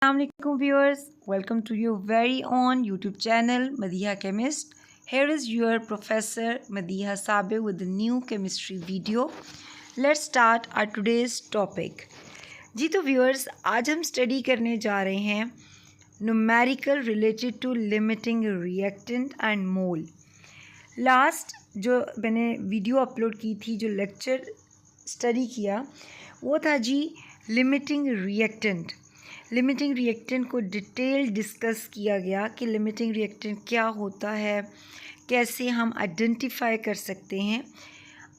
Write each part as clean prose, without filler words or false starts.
Assalamualaikum viewers, welcome to your very own YouTube channel Madiha Chemist. Here is your professor Madiha Sabe with the new chemistry video. Let's start our today's topic. जी तो viewers, आज हम study करने जा रहे हैं numerical related to limiting reactant and mole. Last जो मैंने video upload की थी, जो लेक्चर स्टडी किया, वो था जी लिमिटिंग रिएक्टेंट. लिमिटिंग रिएक्टेंट को डिटेल डिस्कस किया गया कि लिमिटिंग रिएक्टेंट क्या होता है, कैसे हम आइडेंटिफाई कर सकते हैं.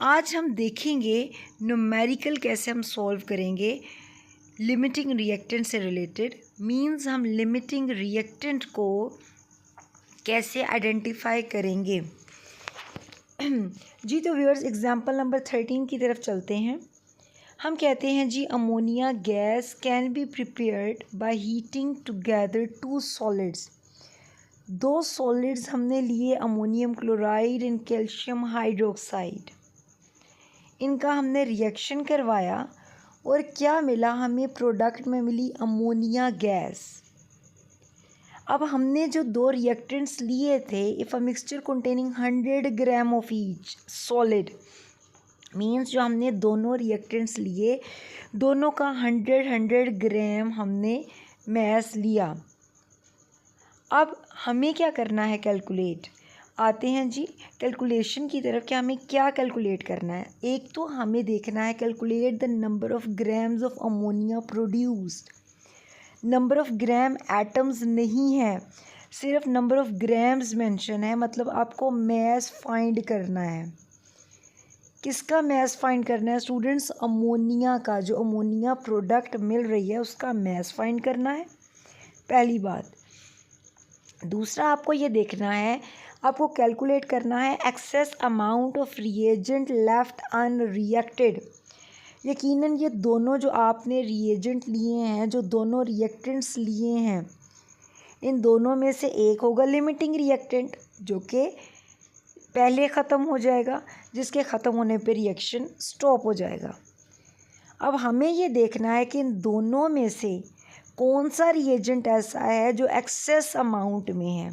आज हम देखेंगे न्यूमेरिकल कैसे हम सॉल्व करेंगे लिमिटिंग रिएक्टेंट से रिलेटेड. मींस हम लिमिटिंग रिएक्टेंट को कैसे आइडेंटिफाई करेंगे. जी तो व्यूअर्स, एग्जांपल नंबर 13 की तरफ चलते हैं. हम कहते हैं जी ammonia gas can be prepared by heating together two solids. दो सॉलिड्स हमने लिए, ammonium chloride and calcium hydroxide. इनका हमने रिएक्शन करवाया और क्या मिला हमें? प्रोडक्ट में मिली अमोनिया गैस. अब हमने जो दो रिएक्टेंट्स लिए थे, if a mixture containing 100 gram of each solid, means जो हमने दोनों रिएक्टेंट्स लिए, दोनों का 100 ग्राम हमने मैस लिया. अब हमें क्या करना है? कैलकुलेट. आते हैं जी कैलकुलेशन की तरफ. क्या हमें क्या कैलकुलेट करना है? एक तो हमें देखना है calculate the number of grams of ammonia produced. Number of gram atoms नहीं है, सिर्फ नंबर ऑफ ग्राम्स मेंशन है. मतलब आपको मैस फाइंड करना है. किसका मैस फाइंड करना है स्टूडेंट्स? अमोनिया का. जो अमोनिया प्रोडक्ट मिल रही है उसका मैस फाइंड करना है, पहली बात. दूसरा आपको ये देखना है, आपको कैलकुलेट करना है excess amount of reagent left unreacted. यकीनन ये दोनों जो आपने रिएजेंट लिए हैं, जो दोनों रिएक्टेंट्स लिए हैं, इन दोनों में से एक होगा लिमिटिंग रिएक्टेंट जो कि पहले ख़त्म हो जाएगा, जिसके ख़त्म होने पे रिएक्शन स्टॉप हो जाएगा. अब हमें ये देखना है कि इन दोनों में से कौन सा रिएजेंट ऐसा है जो एक्सेस अमाउंट में है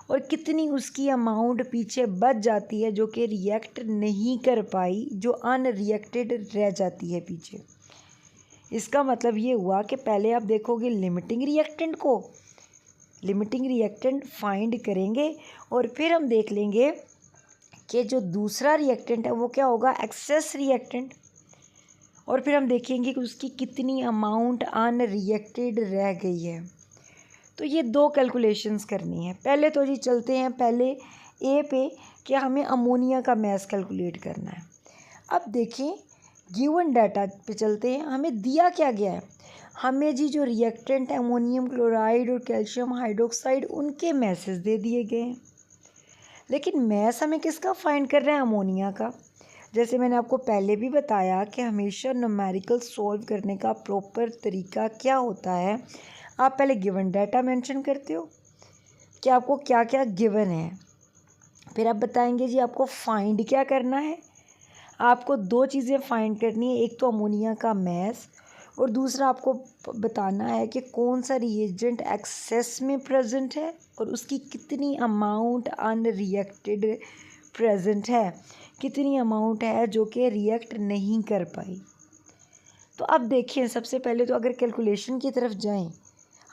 और कितनी उसकी अमाउंट पीछे बच जाती है जो कि रिएक्ट नहीं कर पाई, जो अनरिएक्टेड रह जाती है पीछे. इसका मतलब ये हुआ कि पहले आप देखोगे लिमिटिंग रिएक्टेंट को, लिमिटिंग रिएक्टेंट फाइंड करेंगे और फिर हम देख लेंगे कि जो दूसरा रिएक्टेंट है वो क्या होगा? Excess reactant. और फिर हम देखेंगे कि उसकी कितनी अमाउंट अनरिएक्टेड रह गई है. तो ये दो कैलकुलेशंस करनी है. पहले तो जी चलते हैं पहले ए पे कि हमें अमोनिया का मैस कैलकुलेट करना है. अब देखें गिवन डाटा पे चलते हैं. हमें दिया क्या गया है? हमें जी जो रिएक्टेंट है अमोनियम क्लोराइड और कैल्शियम हाइड्रोक्साइड, उनके मैसेज दे दिए गए हैं. लेकिन मैस हमें किसका फाइंड कर रहे हैं? अमोनिया का. जैसे मैंने आपको पहले भी बताया कि हमेशा न्यूमेरिकल सॉल्व करने का प्रॉपर तरीका क्या होता है, आप पहले गिवन डाटा मेंशन करते हो कि आपको क्या क्या गिवन है. फिर आप बताएंगे जी आपको फाइंड क्या करना है. आपको दो चीज़ें फाइंड करनी है, एक तो अमोनिया का मैस और दूसरा आपको बताना है कि कौन सा रिएजेंट एक्सेस में प्रेजेंट है और उसकी कितनी अमाउंट अनरिएक्टेड प्रेजेंट है, कितनी अमाउंट है जो कि रिएक्ट नहीं कर पाई. तो अब देखिए, सबसे पहले तो अगर कैलकुलेशन की तरफ जाएं,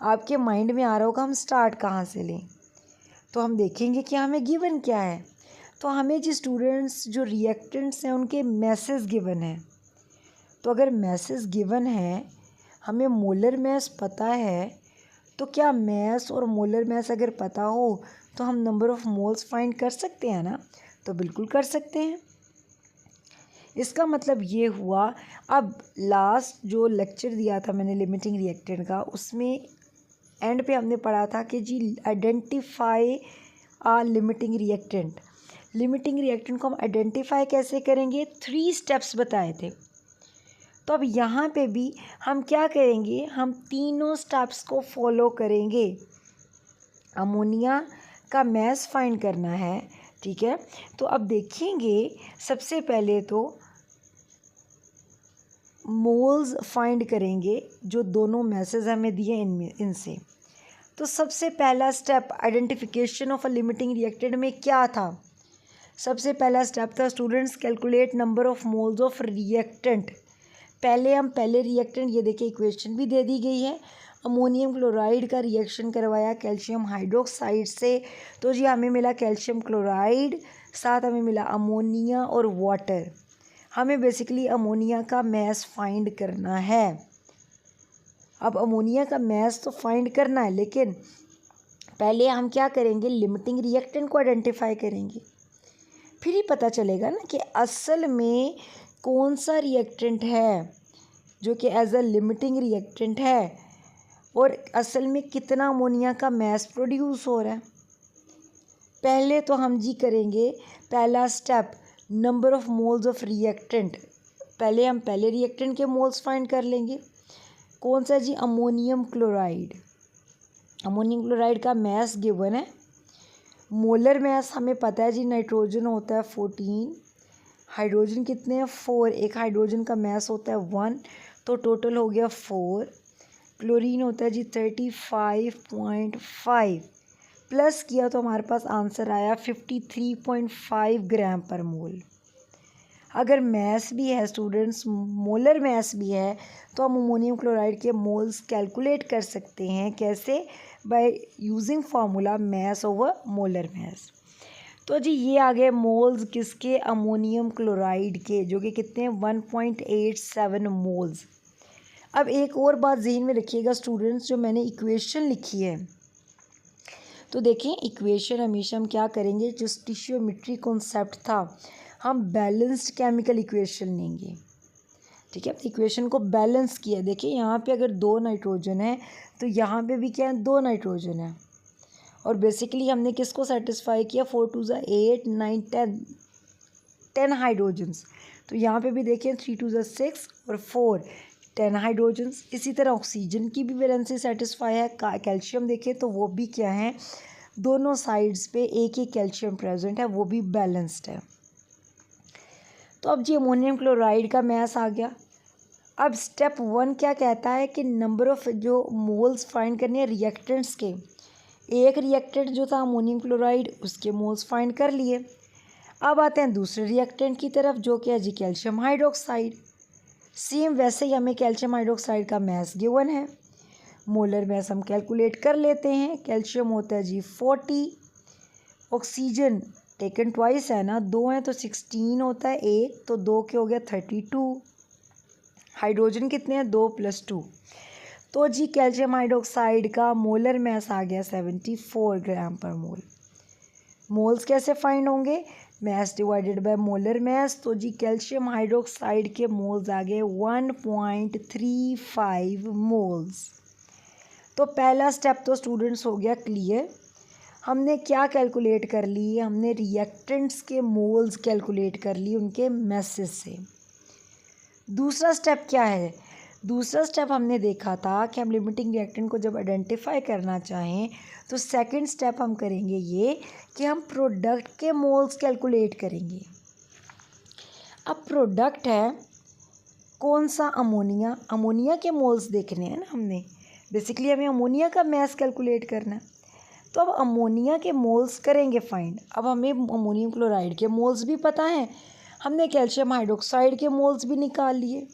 आपके माइंड में आ रहा होगा हम स्टार्ट कहाँ से लें. तो हम देखेंगे कि हमें गिवन क्या है. तो हमें जी स्टूडेंट्स जो रिएक्टेंट्स हैं उनके मैसेज गिवन है. तो अगर मैसेज गिवन है, हमें मोलर मैस पता है, तो क्या मैस और मोलर मैस अगर पता हो तो हम नंबर ऑफ़ मोल्स फाइंड कर सकते हैं ना? तो बिल्कुल कर सकते हैं. इसका मतलब ये हुआ. अब लास्ट जो लेक्चर दिया था मैंने लिमिटिंग रिएक्टेंट का, उसमें एंड पे हमने पढ़ा था कि जी आइडेंटिफाई आ लिमिटिंग रिएक्टेंट. लिमिटिंग रिएक्टेंट को हम आइडेंटिफाई कैसे करेंगे? 3 स्टेप्स बताए थे. तो अब यहाँ पे भी हम क्या करेंगे? हम तीनों स्टेप्स को फॉलो करेंगे. अमोनिया का मैस फाइंड करना है, ठीक है. तो अब देखेंगे सबसे पहले तो मोल्स फाइंड करेंगे जो दोनों मैसेज हमें दिए इनसे। तो सबसे पहला step identification of a limiting reactant में क्या था? सबसे पहला स्टेप था students calculate number of moles of reactant. पहले रिएक्टेंट, ये देखिए इक्वेशन भी दे दी गई है। अमोनियम क्लोराइड का रिएक्शन करवाया कैल्शियम हाइड्रोक्साइड से, तो जी हमें मिला कैल्शियम क्लोराइड, साथ हमें मिला अमोनिया और वाटर। हमें बेसिकली अमोनिया का मैस फाइंड करना है। अब अमोनिया का मैस तो फाइंड करना है, लेकिन पहले हम क्या करेंगे, लिमिटिंग रिएक्टेंट को आइडेंटिफाई करेंगे, फिर ही पता चलेगा ना कि असल में कौन सा रिएक्टेंट है जो कि एज अ लिमिटिंग रिएक्टेंट है और असल में कितना अमोनिया का मैस प्रोड्यूस हो रहा है। पहले तो हम जी करेंगे पहला step number of moles of reactant. पहले हम पहले रिएक्टेंट के मोल्स फाइंड कर लेंगे। कौन सा जी? Ammonium chloride. अमोनियम क्लोराइड का मैस गिवन है। मोलर मैस हमें पता है जी, नाइट्रोजन होता है 14, हाइड्रोजन कितने हैं 4, एक हाइड्रोजन का मैस होता है 1, तो टोटल हो गया 4। क्लोरीन होता है जी 35.5, प्लस किया तो हमारे पास आंसर आया 53.5 ग्राम पर मोल। अगर मैस भी है स्टूडेंट्स, मोलर मैस भी है, तो हम अमोनियम क्लोराइड के मोल्स कैलकुलेट कर सकते हैं। कैसे? By using formula mass over molar mass. तो जी ये आ गए मोल्स किसके? अमोनियम क्लोराइड के, जो कि कितने हैं 1.87 मोल्स। अब एक और बात ज़हन में रखिएगा स्टूडेंट्स, जो मैंने इक्वेशन लिखी है, तो देखें इक्वेशन हमेशा हम क्या करेंगे, जो स्टिशियोमेट्री कॉन्सेप्ट था, हम बैलेंस्ड केमिकल इक्वेशन लेंगे। ठीक है, इक्वेशन को बैलेंस किया। देखिए यहाँ पे अगर 2 नाइट्रोजन है तो यहाँ पे भी क्या है, 2 नाइट्रोजन है। और बेसिकली हमने किसको सेटिस्फाई किया, 4 2 ज़ा 8 9 10 हाइड्रोजन्स। तो यहाँ पे भी देखें 3 2 ज़ा 6 और 4 10 हाइड्रोजन्स। इसी तरह ऑक्सीजन की भी वैलेंसी सेटिस्फाई है। कैल्शियम देखें तो वो भी क्या है, दोनों साइड्स पे एक ही कैल्शियम प्रेजेंट है, वो भी बैलेंस्ड है। तो अब जी अमोनियम क्लोराइड का मैस आ गया। अब स्टेप 1 क्या कहता है कि नंबर ऑफ जो मोल्स फाइंड करने हैं रिएक्टेंट्स के। एक रिएक्टेंट जो था अमोनियम क्लोराइड, उसके मोल्स फाइंड कर लिए। अब आते हैं दूसरे रिएक्टेंट की तरफ, जो कि है जी कैल्शियम हाइड्रोक्साइड। सेम वैसे ही हमें कैल्शियम हाइड्रोक्साइड का मैस गिवन है। मोलर मैस हम कैलकुलेट कर लेते हैं। कैल्शियम होता है जी 40, ऑक्सीजन टेकन ट्वाइस है ना, 2 हैं तो 16 होता है, 1 तो 2 के हो गया 32। हाइड्रोजन कितने हैं, 2 + 2। तो जी कैल्शियम हाइड्रोक्साइड का मोलर मैस आ गया 74 ग्राम पर मोल। मोल्स कैसे फाइंड होंगे, mess divided by molar mass. तो जी कैल्शियम हाइड्रोक्साइड के मोल्स आ गए 1.35 मोल्स। तो पहला स्टेप तो स्टूडेंट्स हो गया क्लियर। हमने क्या कैलकुलेट कर ली, हमने रिएक्टेंट्स के मोल्स कैलकुलेट कर ली उनके मैसेज से। दूसरा स्टेप क्या है, दूसरा स्टेप हमने देखा था कि हम लिमिटिंग रिएक्टेंट को जब आइडेंटिफाई करना चाहें तो सेकंड स्टेप हम करेंगे ये कि हम प्रोडक्ट के मोल्स कैलकुलेट करेंगे। अब प्रोडक्ट है कौन सा, अमोनिया। अमोनिया के मोल्स देखने हैं ना हमने, बेसिकली हमें अमोनिया का मैस कैलकुलेट करना है। तो अब अमोनिया के मोल्स करेंगे फाइंड। अब हमें अमोनियम क्लोराइड के मोल्स भी पता हैं, हमने कैल्शियम हाइड्रोक्साइड के मोल्स भी निकाल लिए।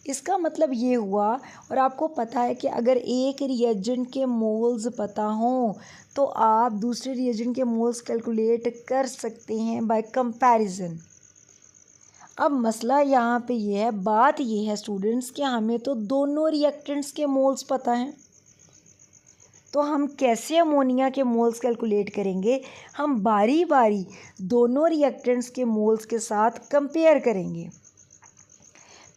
इसका मतलब ये हुआ, और आपको पता है कि अगर एक रिएजेंट के मोल्स पता हों तो आप दूसरे रिएजेंट के मोल्स कैलकुलेट कर सकते हैं बाय कंपैरिजन। अब मसला यहाँ पे ये है, बात ये है स्टूडेंट्स कि हमें तो दोनों रिएक्टेंट्स के मोल्स पता हैं, तो हम कैसे अमोनिया के मोल्स कैलकुलेट करेंगे, हम बारी बारी दोनों रिएक्टेंट्स के मोल्स के साथ कंपेयर करेंगे।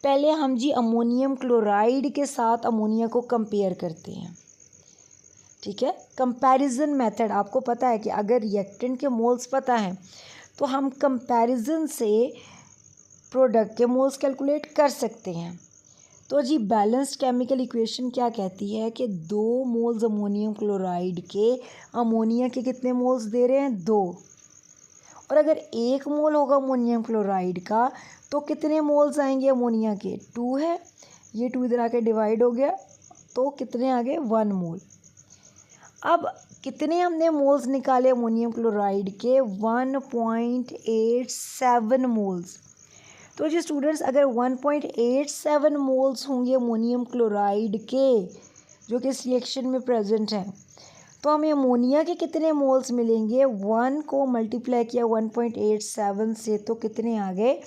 पहले हम जी अमोनियम क्लोराइड के साथ अमोनिया को कंपेयर करते हैं। ठीक है, कंपैरिजन मेथड। आपको पता है कि अगर रिएक्टेंट के मोल्स पता हैं तो हम कंपैरिजन से प्रोडक्ट के मोल्स कैलकुलेट कर सकते हैं। तो जी बैलेंस्ड केमिकल इक्वेशन क्या कहती है कि 2 मोल्स अमोनियम क्लोराइड के अमोनिया के कितने मोल्स दे रहे हैं, 2। और अगर 1 मोल होगा अमोनियम क्लोराइड का तो कितने मोल्स आएंगे अमोनिया के? 2 है, ये 2 इधर आके डिवाइड हो गया तो कितने आ गए? 1 मोल। अब कितने हमने मोल्स निकाले अमोनियम क्लोराइड के? 1.87 मोल्स। तो जी स्टूडेंट्स, अगर 1.87 मोल्स होंगे अमोनियम क्लोराइड के जो कि इस रिएक्शन में प्रेजेंट हैं, तो हमें अमोनिया के कितने मोल्स मिलेंगे? 1 को मल्टीप्लाई किया 1.87 से तो कितने आ गए?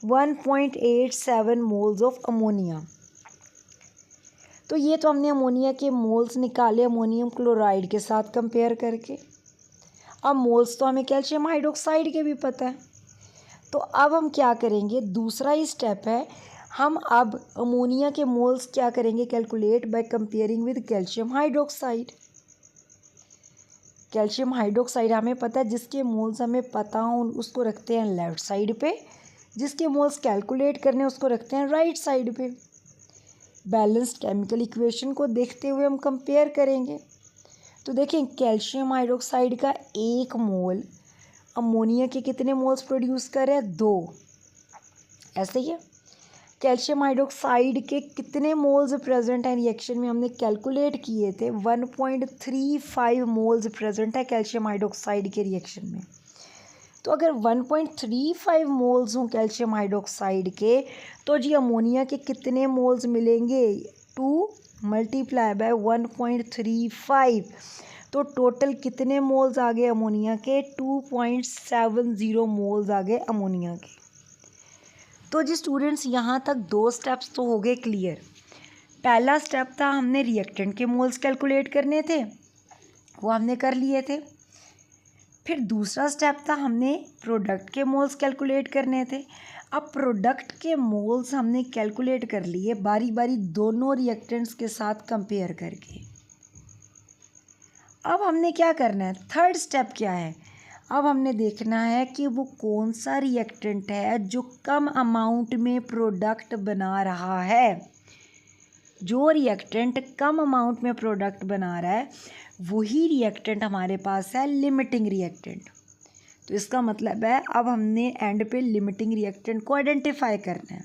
1.87 मोल्स ऑफ अमोनिया। तो ये तो हमने अमोनिया के मोल्स निकाले अमोनियम क्लोराइड के साथ कंपेयर करके। अब मोल्स तो हमें कैल्शियम हाइड्रोक्साइड के भी पता है, तो अब हम क्या करेंगे? दूसरा ही स्टेप है, हम अब अमोनिया के मोल्स क्या करेंगे? Calculate by comparing with calcium hydroxide. Calcium hydroxide हमें पता है, जिसके मोल्स हमें पता हो उसको रखते हैं लेफ़्ट साइड पे, जिसके मोल्स कैलकुलेट करने उसको रखते हैं राइट साइड पे। बैलेंस्ड केमिकल इक्वेशन को देखते हुए हम कंपेयर करेंगे। तो देखें, कैल्शियम हाइड्रोक्साइड का 1 मोल अमोनिया के कितने मोल्स प्रोड्यूस कर रहे हैं? 2। ऐसे ही है, कैल्शियम हाइड्रोक्साइड के कितने मोल्स प्रेजेंट हैं रिएक्शन में? हमने कैलकुलेट किए थे 1.35 मोल्स प्रेजेंट है कैल्शियम हाइड्रोक्साइड के रिएक्शन में। तो अगर 1.35 मोल्स हों कैल्शियम हाइड्रोक्साइड के, तो जी अमोनिया के कितने मोल्स मिलेंगे? 2 मल्टीप्लाई बाय 1.35, तो टोटल कितने मोल्स आ गए अमोनिया के? 2.70 मोल्स आ गए अमोनिया के। तो जी स्टूडेंट्स, यहाँ तक 2 स्टेप्स तो हो गए क्लियर। पहला स्टेप था हमने रिएक्टेंट के मोल्स कैलकुलेट करने थे, वो हमने कर लिए थे। फिर दूसरा स्टेप था हमने प्रोडक्ट के मोल्स कैलकुलेट करने थे। अब प्रोडक्ट के मोल्स हमने कैलकुलेट कर लिए बारी बारी दोनों रिएक्टेंट्स के साथ कंपेयर करके। अब हमने क्या करना है? थर्ड स्टेप क्या है? अब हमने देखना है कि वो कौन सा रिएक्टेंट है जो कम अमाउंट में प्रोडक्ट बना रहा है। जो रिएक्टेंट कम अमाउंट में प्रोडक्ट बना रहा है वही रिएक्टेंट हमारे पास है लिमिटिंग रिएक्टेंट। तो इसका मतलब है अब हमने एंड पे लिमिटिंग रिएक्टेंट को आइडेंटिफाई करना है।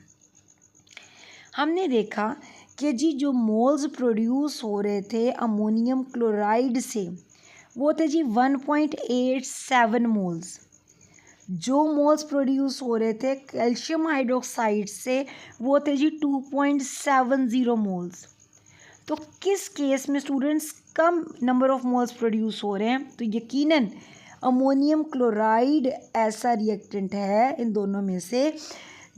हमने देखा कि जी जो मोल्स प्रोड्यूस हो रहे थे अमोनियम क्लोराइड से वो थे जी 1.87 मोल्स। जो मोल्स प्रोड्यूस हो रहे थे कैल्शियम हाइड्रोक्साइड से वो थे जी 2.70 मोल्स। तो किस केस में students come number of moles produce हो रहे हैं? तो यकीनन अमोनियम क्लोराइड ऐसा रिएक्टेंट है इन दोनों में से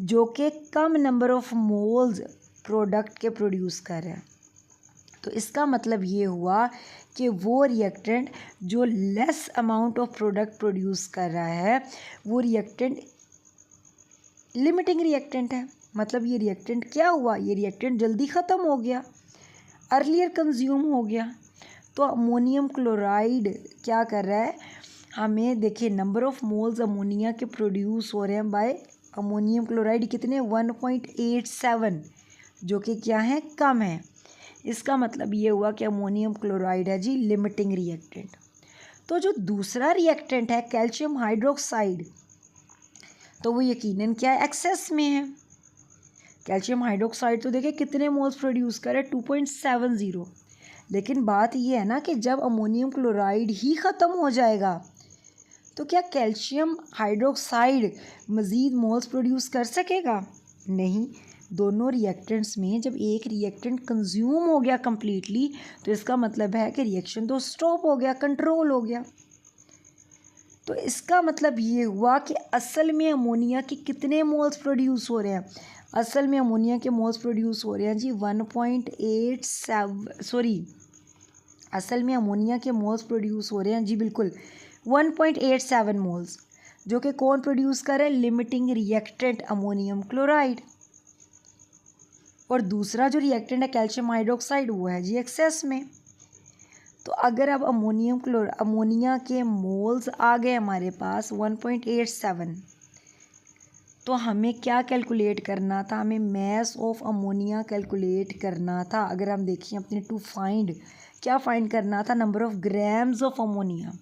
जो कि कम नंबर ऑफ मोल्स प्रोडक्ट के प्रोड्यूस कर रहे हैं। तो इसका मतलब ये हुआ कि वो रिएक्टेंट जो less amount of product produce कर रहा है वो रिएक्टेंट लिमिटिंग रिएक्टेंट है। मतलब ये रिएक्टेंट क्या हुआ? ये रिएक्टेंट जल्दी ख़त्म हो गया, अर्लियर कंज्यूम हो गया। तो अमोनियम क्लोराइड क्या कर रहा है? हमें देखिए नंबर ऑफ मोल्स अमोनिया के प्रोड्यूस हो रहे हैं बाय अमोनियम क्लोराइड कितने? 1.87, जो कि क्या है? कम है। इसका मतलब ये हुआ कि अमोनियम क्लोराइड है जी लिमिटिंग रिएक्टेंट। तो जो दूसरा रिएक्टेंट है कैल्शियम हाइड्रोक्साइड, तो वो यकीनन क्या है? एक्सेस में है। कैल्शियम हाइड्रोक्साइड तो देखिए कितने मोल्स प्रोड्यूस करे? 2.70। लेकिन बात ये है ना कि जब अमोनियम क्लोराइड ही ख़त्म हो जाएगा तो क्या कैल्शियम हाइड्रोक्साइड मज़ीद मोल्स प्रोड्यूस कर सकेगा? नहीं। दोनों रिएक्टेंट्स में जब एक रिएक्टेंट कंज्यूम हो गया कम्प्लीटली तो इसका मतलब है कि रिएक्शन तो स्टॉप हो गया, कंट्रोल हो गया। तो इसका मतलब ये हुआ कि असल में अमोनिया के कितने मोल्स प्रोड्यूस हो रहे हैं? असल में अमोनिया के मोल्स प्रोड्यूस हो रहे हैं जी 1.87 असल में अमोनिया के मोल्स प्रोड्यूस हो रहे हैं जी बिल्कुल 1.87 मोल्स, जो कि कौन प्रोड्यूस कर रहा है? Limiting reactant ammonium chloride. और दूसरा जो रिएक्टेंट है कैल्शियम हाइड्रोक्साइड वो है जी एक्सेस में। तो अगर अब अमोनिया के मोल्स आ गए हमारे पास 1.87, तो हमें क्या कैलकुलेट करना था? हमें मैस ऑफ अमोनिया कैलकुलेट करना था। अगर हम देखें अपने टू फाइंड, क्या फाइंड करना था? Number of grams of ammonia.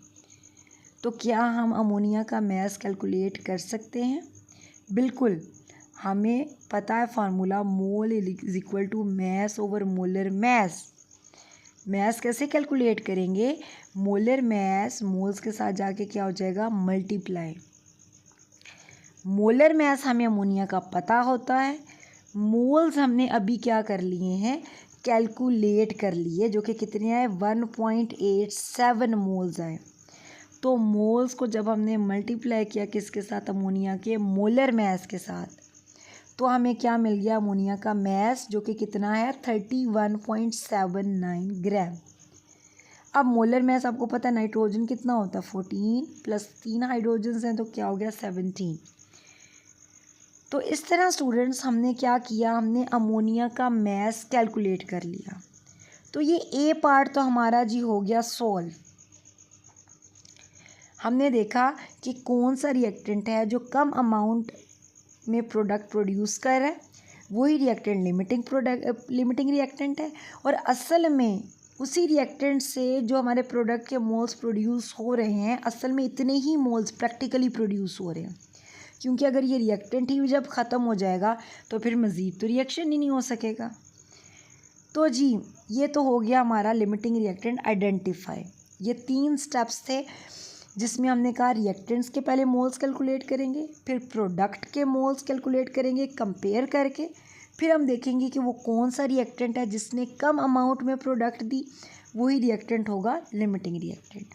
तो क्या हम अमोनिया का मैस कैलकुलेट कर सकते हैं? बिल्कुल, हमें पता है formula, mole is equal to mass over molar mass. Mass कैसे कैलकुलेट करेंगे? मोलर मैस मोल्स के साथ जाके क्या हो जाएगा, मल्टीप्लाई। मोलर मैस हमें अमोनिया का पता होता है, मोल्स हमने अभी क्या कर लिए हैं, कैलकुलेट कर लिए, जो कि कितने आए, 1.87 मोल्स आए। तो मोल्स को जब हमने मल्टीप्लाई किया किसके साथ, अमोनिया के मोलर मैस के साथ, तो हमें क्या मिल गया, अमोनिया का मैस, जो कि कितना है, 31.79 ग्राम। अब मोलर मैस आपको पता है नाइट्रोजन कितना होता है, 14 प्लस 3 हाइड्रोजन हैं, तो क्या हो गया, 17। तो इस तरह स्टूडेंट्स हमने क्या किया, हमने अमोनिया का मैस कैलकुलेट कर लिया। तो ये ए पार्ट तो हमारा जी हो गया सॉल्व। हमने देखा कि कौन सा रिएक्टेंट है जो कम अमाउंट में प्रोडक्ट प्रोड्यूस कर रहा है, वही रिएक्टेंट लिमिटिंग रिएक्टेंट है। और असल में उसी रिएक्टेंट से जो हमारे प्रोडक्ट के मोल्स प्रोड्यूस हो रहे हैं, असल में इतने ही मोल्स प्रैक्टिकली प्रोड्यूस हो रहे हैं, क्योंकि अगर ये रिएक्टेंट ही जब ख़त्म हो जाएगा तो फिर मज़ीद तो रिएक्शन ही नहीं हो सकेगा। तो जी ये तो हो गया हमारा लिमिटिंग रिएक्टेंट आइडेंटिफाई। ये 3 स्टेप्स थे जिसमें हमने कहा रिएक्टेंट्स के पहले मोल्स कैलकुलेट करेंगे, फिर प्रोडक्ट के मोल्स कैलकुलेट करेंगे कंपेयर करके, फिर हम देखेंगे कि वो कौन सा रिएक्टेंट है जिसने कम अमाउंट में प्रोडक्ट दी, वही रिएक्टेंट होगा लिमिटिंग रिएक्टेंट।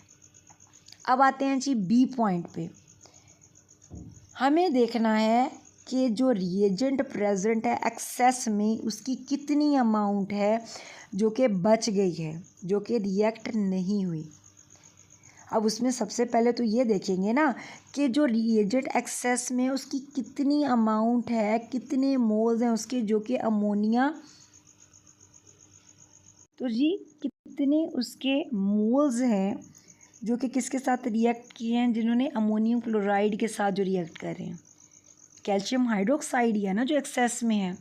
अब आते हैं जी बी पॉइंट पे। हमें देखना है कि जो रिएजेंट प्रेजेंट है एक्सेस में, उसकी कितनी अमाउंट है जो कि बच गई है, जो कि रिएक्ट नहीं हुई। अब उसमें सबसे पहले तो ये देखेंगे ना कि जो रिएजेंट एक्सेस में उसकी कितनी अमाउंट है, कितने मोल्स हैं उसके, जो कि अमोनिया, तो जी कितने उसके मोल्स हैं जो कि किसके साथ रिएक्ट किए हैं, जिन्होंने अमोनियम क्लोराइड के साथ जो रिएक्ट कर रहे हैं, कैल्शियम हाइड्रोक्साइड ही है ना जो एक्सेस में है।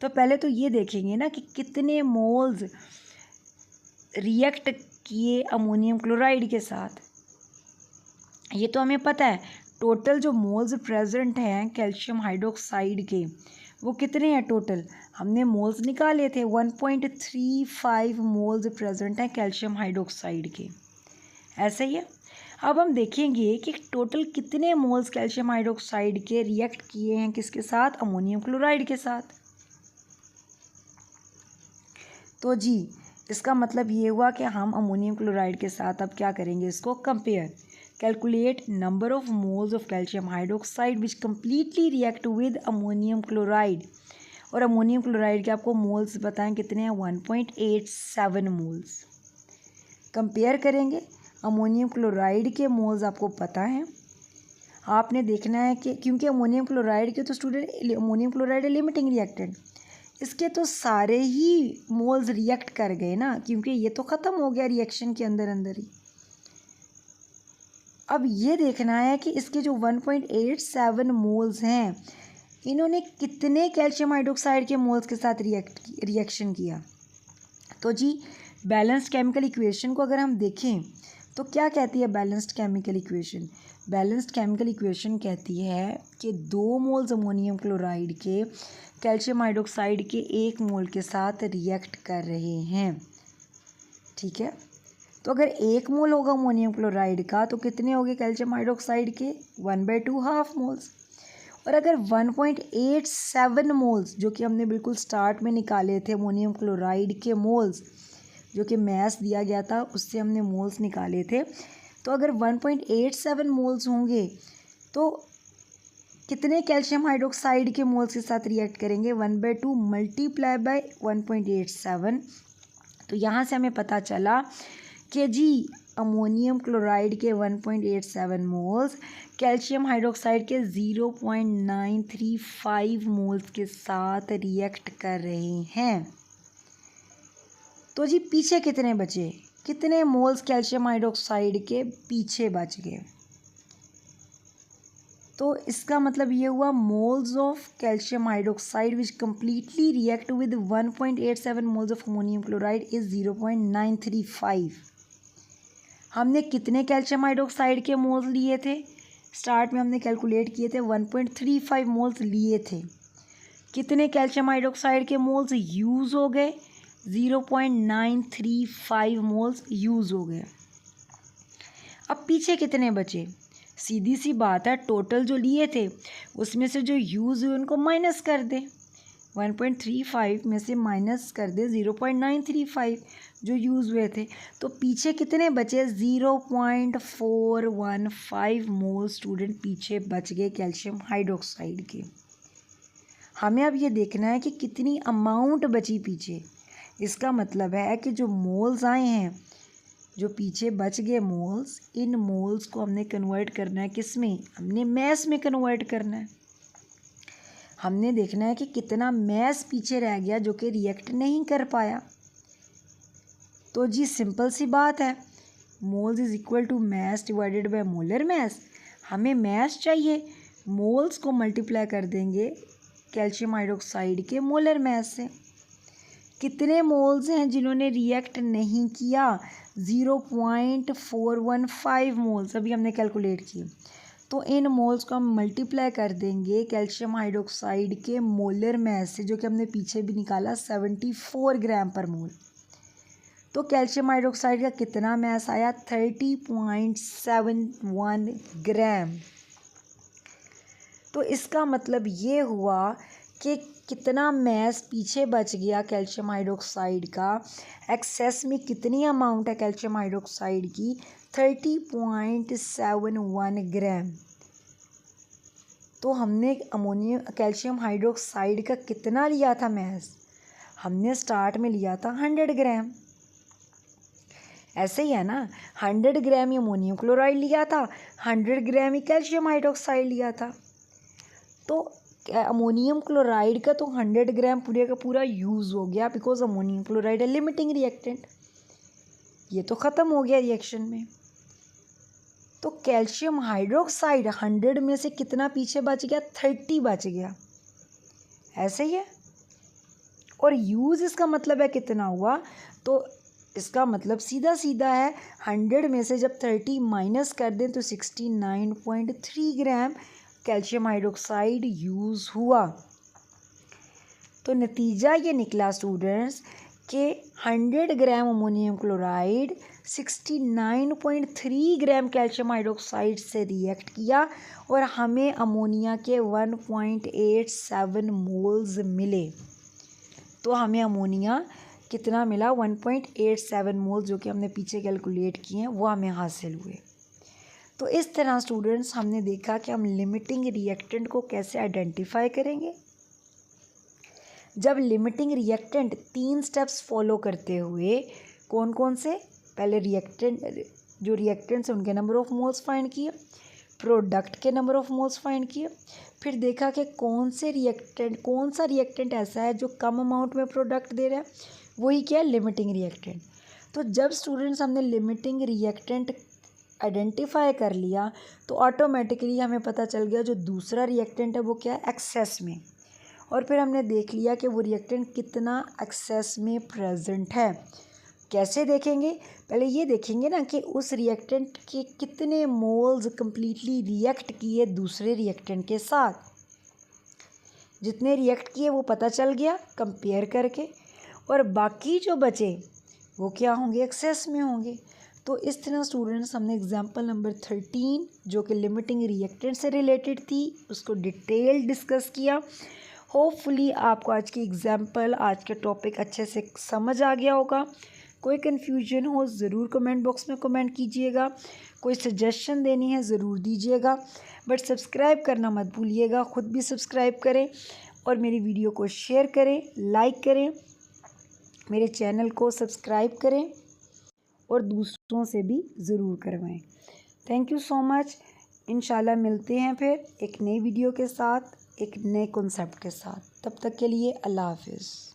तो पहले तो ये देखेंगे ना कि कितने मोल्स रिएक्ट किए अमोनियम क्लोराइड के साथ। ये तो हमें पता है, टोटल जो मोल्स प्रेजेंट हैं कैल्शियम हाइड्रोक्साइड के, वो कितने हैं टोटल, हमने मोल्स निकाले थे, 1.35 मोल्स प्रेजेंट हैं कैल्शियम हाइड्रोक्साइड के, ऐसे ही है। अब हम देखेंगे कि टोटल कितने मोल्स कैल्शियम हाइड्रोक्साइड के रिएक्ट किए हैं किसके साथ, अमोनियम क्लोराइड के साथ। तो जी इसका मतलब ये हुआ कि हम अमोनियम क्लोराइड के साथ अब क्या करेंगे, इसको compare. Calculate number of moles of calcium hydroxide which completely react with ammonium chloride. और अमोनियम क्लोराइड के आपको मोल्स बताएं कितने हैं, 1.87 मोल्स। कंपेयर करेंगे, अमोनियम क्लोराइड के मोल्स आपको पता है, आपने देखना है कि क्योंकि अमोनियम क्लोराइड के तो स्टूडेंट, अमोनियम क्लोराइड है लिमिटिंग रिएक्टेंट, इसके तो सारे ही मोल्स रिएक्ट कर गए ना, क्योंकि ये तो ख़त्म हो गया रिएक्शन के अंदर अंदर ही। अब ये देखना है कि इसके जो 1.87 मोल्स हैं, इन्होंने कितने कैल्शियम हाइड्रोक्साइड के मोल्स के साथ रिएक्शन किया। तो जी बैलेंस्ड केमिकल इक्वेशन को अगर हम देखें तो क्या कहती है balanced chemical equation, balanced chemical equation कहती है कि 2 मोल्स अमोनियम क्लोराइड के कैल्शियम हाइड्रोक्साइड के 1 मोल के साथ रिएक्ट कर रहे हैं, ठीक है। तो अगर 1 मोल होगा अमोनियम क्लोराइड का तो कितने हो गए कैल्शियम हाइड्रोक्साइड के, 1/2 हाफ मोल्स। और अगर 1.87 मोल्स जो कि हमने बिल्कुल स्टार्ट में निकाले थे अमोनियम क्लोराइड के मोल्स, जो कि मैस दिया गया था उससे हमने मोल्स निकाले थे, तो अगर 1.87 मोल्स होंगे तो कितने कैल्शियम हाइड्रोक्साइड के मोल्स के साथ रिएक्ट करेंगे, 1/2 मल्टीप्लाई बाय 1.87। तो यहाँ से हमें पता चला कि जी अमोनियम क्लोराइड के 1.87 मोल्स कैल्शियम हाइड्रोक्साइड के 0.935 मोल्स के साथ रिएक्ट कर रहे हैं। तो जी पीछे कितने बचे, कितने मोल्स कैल्शियम हाइड्रोक्साइड के पीछे बच गए। तो इसका मतलब ये हुआ moles of calcium hydroxide which completely react with 1.87 moles of ammonium chloride is 0.935। हमने कितने कैल्शियम हाइड्रोक्साइड के मोल्स लिए थे? स्टार्ट में हमने कैलकुलेट किए थे 1.35 मोल्स लिए थे। कितने कैल्शियम हाइड्रोक्साइड के मोल्स यूज़ हो गए? 0.935 मोल्स यूज़ हो गए। अब पीछे कितने बचे? सीधी सी बात है, टोटल जो लिए थे उसमें से जो यूज़ हुए उनको माइनस कर दे। 1.35 में से माइनस कर दे 0.935 जो यूज़ हुए थे, तो पीछे कितने बचे? 0.415 मोल स्टूडेंट पीछे बच गए कैल्शियम हाइड्रोक्साइड के। हमें अब ये देखना है कि कितनी अमाउंट बची पीछे। इसका मतलब है कि जो मोल्स आए हैं, जो पीछे बच गए मोल्स, इन मोल्स को हमने कन्वर्ट करना है किस में? हमने मैस में कन्वर्ट करना है। हमने देखना है कि कितना मैस पीछे रह गया जो कि रिएक्ट नहीं कर पाया। तो जी सिंपल सी बात है, moles is equal to mass divided by molar mass. हमें मैस चाहिए, मोल्स को मल्टीप्लाई कर देंगे कैल्शियम हाइड्रोक्साइड के मोलर मैस से। कितने मोल्स हैं जिन्होंने रिएक्ट नहीं किया? 0.415 मोल्स अभी हमने कैलकुलेट किए। तो इन मोल्स को हम मल्टीप्लाई कर देंगे कैल्शियम हाइड्रोक्साइड के मोलर मैस से, जो कि हमने पीछे भी निकाला 74 ग्राम पर मोल। तो कैल्शियम हाइड्रोक्साइड का कितना मैस आया? 30.71 ग्राम। तो इसका मतलब ये हुआ कि कितना मैस पीछे बच गया कैल्शियम हाइड्रोक्साइड का। एक्सेस में कितनी अमाउंट है कैल्शियम हाइड्रोक्साइड की? 30.71 ग्राम। तो हमने अमोनियम कैल्शियम हाइड्रोक्साइड का कितना लिया था मैस? हमने स्टार्ट में लिया था 100 ग्राम। ऐसे ही है ना, 100 ग्राम ही अमोनियम क्लोराइड लिया था, 100 ग्राम ही कैल्शियम हाइड्रोक्साइड लिया था। तो अमोनियम क्लोराइड का तो 100 ग्राम पूरे का पूरा यूज़ हो गया, बिकॉज अमोनियम क्लोराइड है लिमिटिंग रिएक्टेंट। ये तो ख़त्म हो गया रिएक्शन में। तो कैल्शियम हाइड्रोक्साइड 100 में से कितना पीछे बच गया? 30 बच गया। ऐसे ही है। और यूज़ इसका मतलब है कितना हुआ? तो इसका मतलब सीधा सीधा है, 100 में से जब 30 माइनस कर दें तो 69.3 ग्राम कैल्शियम हाइड्रोक्साइड यूज़ हुआ। तो नतीजा ये निकला स्टूडेंट्स कि 100 gram ammonium chloride 69.3 gram calcium hydroxide से रिएक्ट किया और हमें अमोनिया के 1.87 मोल्स मिले। तो हमें अमोनिया कितना मिला? 1.87 मोल्स, जो कि हमने पीछे कैलकुलेट किए हैं, वो हमें हासिल हुए। तो इस तरह स्टूडेंट्स हमने देखा कि हम लिमिटिंग रिएक्टेंट को कैसे आइडेंटिफाई करेंगे। जब लिमिटिंग रिएक्टेंट 3 स्टेप्स फॉलो करते हुए, कौन कौन से? पहले जो रिएक्टेंट्स हैं उनके नंबर ऑफ मोल्स फाइंड किए, प्रोडक्ट के नंबर ऑफ मोल्स फाइंड किए, फिर देखा कि कौन सा रिएक्टेंट ऐसा है जो कम अमाउंट में प्रोडक्ट दे रहा है, वही क्या है? Limiting reactant. तो जब स्टूडेंट्स हमने लिमिटिंग रिएक्टेंट आइडेंटिफाई कर लिया तो ऑटोमेटिकली हमें पता चल गया जो दूसरा रिएक्टेंट है वो क्या है? एक्सेस में। और फिर हमने देख लिया कि वो रिएक्टेंट कितना एक्सेस में प्रेजेंट है। कैसे देखेंगे? पहले ये देखेंगे ना कि उस रिएक्टेंट के कितने मोल्स कंप्लीटली रिएक्ट किए दूसरे रिएक्टेंट के साथ। जितने रिएक्ट किए वो पता चल गया कंपेयर करके, और बाकी जो बचे वो क्या होंगे? एक्सेस में होंगे। तो इस तरह स्टूडेंट्स हमने एग्जाम्पल नंबर 13 जो कि लिमिटिंग रिएक्टेंट से रिलेटेड थी उसको डिटेल डिस्कस किया। होपफुली आपको आज की एग्जाम्पल, आज के टॉपिक अच्छे से समझ आ गया होगा। कोई कन्फ्यूजन हो ज़रूर कमेंट बॉक्स में कमेंट कीजिएगा, कोई सजेशन देनी है ज़रूर दीजिएगा, बट सब्सक्राइब करना मत भूलिएगा। ख़ुद भी सब्सक्राइब करें और मेरी वीडियो को शेयर करें, लाइक करें, मेरे चैनल को सब्सक्राइब करें और दूसरों से भी ज़रूर करवाएं। Thank you so much. इंशाल्लाह मिलते हैं फिर एक नई वीडियो के साथ, एक नए कॉन्सेप्ट के साथ। तब तक के लिए अल्लाह हाफिज़।